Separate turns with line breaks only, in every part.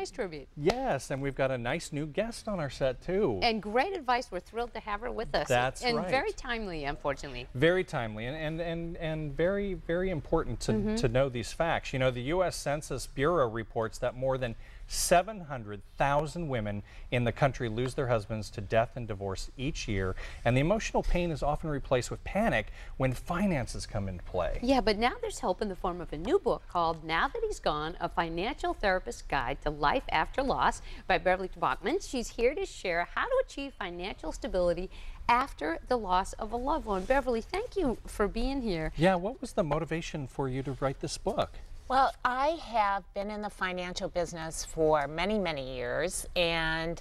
nice tribute.
Yes, and we've got a nice new guest on our set, too.
And great advice. We're thrilled to have her with us.
That's
and
right.
very timely, unfortunately.
Very timely and very, very important to know these facts. You know, the U.S. Census Bureau reports that more than 700,000 women in the country lose their husbands to death and divorce each year, and the emotional pain is often replaced with panic when finances come into play.
Yeah, but now there's hope in the form of a new book called Now That He's Gone, A Financial Therapist's Guide to Life After Loss by Beverly Tobocman. She's here to share how to achieve financial stability after the loss of a loved one. Beverly, thank you for being here.
Yeah, what was the motivation for you to write this book?
Well, I have been in the financial business for many, many years, and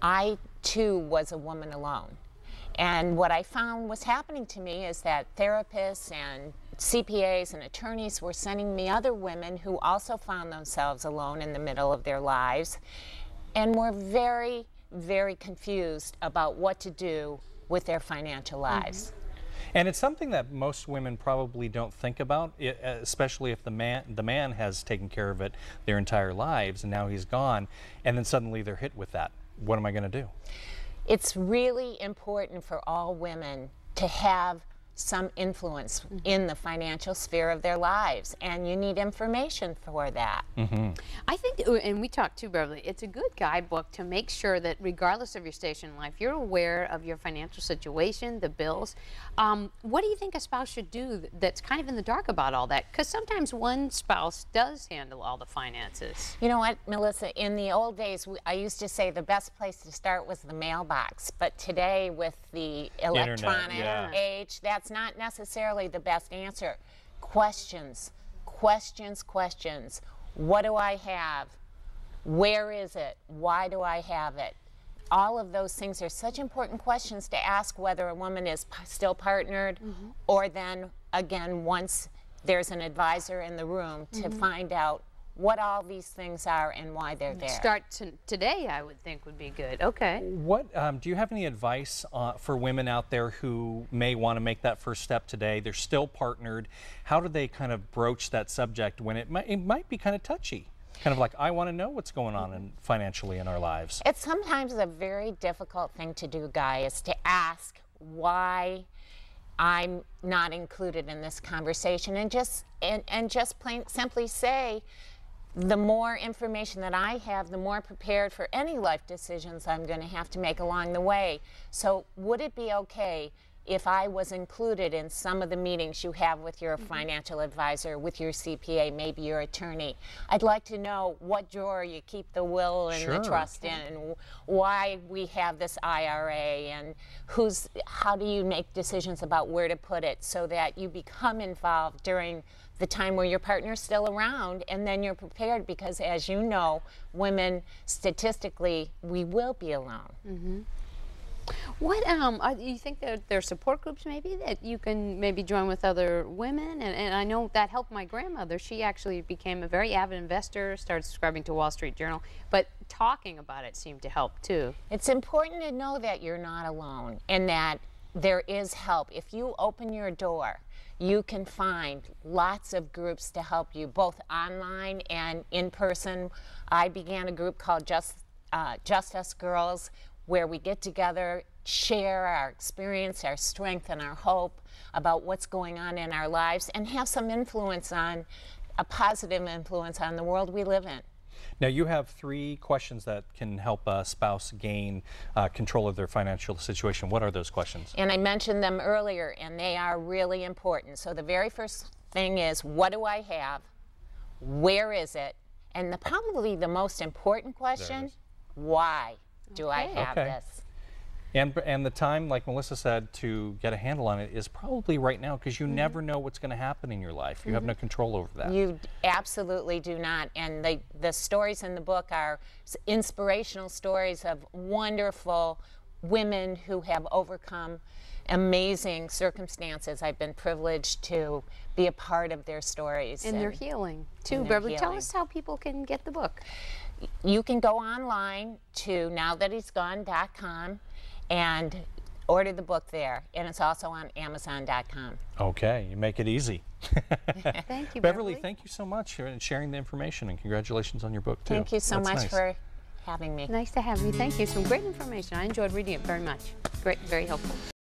I too was a woman alone. And what I found was happening to me is that therapists and CPAs and attorneys were sending me other women who also found themselves alone in the middle of their lives and were very, very confused about what to do with their financial lives.
And it's something that most women probably don't think about, especially if the man has taken care of it their entire lives and now he's gone, and then suddenly they're hit with that. What am I going to do?
It's really important for all women to have some influence in the financial sphere of their lives, and you need information for that.
I think, and we talked too, Beverly, it's a good guidebook to make sure that regardless of your station in life, you're aware of your financial situation, the bills. What do you think a spouse should do that's kind of in the dark about all that? Because sometimes one spouse does handle all the finances.
You know what, Melissa, in the old days, I used to say the best place to start was the mailbox, but today with the electronic age, that's not necessarily the best answer. Questions, questions, questions. What do I have? Where is it? Why do I have it? All of those things are such important questions to ask whether a woman is still partnered or then, again, once there's an advisor in the room to find out what all these things are and why they're there.
Start today, I would think, would be good. Okay.
What do you have any advice for women out there who may want to make that first step today? They're still partnered. How do they kind of broach that subject when it might be kind of touchy? Kind of like, I want to know what's going on financially in our lives.
It's sometimes a very difficult thing to do, guys, to ask why I'm not included in this conversation, and just simply say, the more information that I have, the more prepared for any life decisions I'm going to have to make along the way. So would it be okay if I was included in some of the meetings you have with your financial advisor, with your CPA, maybe your attorney? I'd like to know what drawer you keep the will and the trust in, and why we have this IRA, and how do you make decisions about where to put it so that you become involved during the time where your partner's still around, and then you're prepared, because as you know, women, statistically, we will be alone.
What you think there are support groups maybe that you can maybe join with other women? And I know that helped my grandmother. She actually became a very avid investor, started subscribing to Wall Street Journal, but talking about it seemed to help too.
It's important to know that you're not alone and that there is help. If you open your door, you can find lots of groups to help you, both online and in person. I began a group called Just Us Girls, where we get together, share our experience, our strength, and our hope about what's going on in our lives, and have some influence on, a positive influence on the world we live in.
Now, you have 3 questions that can help a spouse gain control of their financial situation. What are those questions?
And I mentioned them earlier, and they are really important. So the very first thing is, what do I have? Where is it? And probably the most important question, why do I have this?
And the time, like Melissa said, to get a handle on it is probably right now, because you never know what's going to happen in your life. You have no control over that.
You absolutely do not. And the stories in the book are inspirational stories of wonderful women who have overcome amazing circumstances. I've been privileged to be a part of their stories.
And they're healing too. Beverly, tell us how people can get the book.
You can go online to nowthathe'sgone.com, and order the book there, and it's also on Amazon.com.
Okay, you make it easy.
Thank you,
Beverly, thank you so much for sharing the information, and congratulations on your book, too.
Thank you so
That's
much
nice.
for having me.
Nice to have you. Thank you. Some great information. I enjoyed reading it very much. Great, very helpful.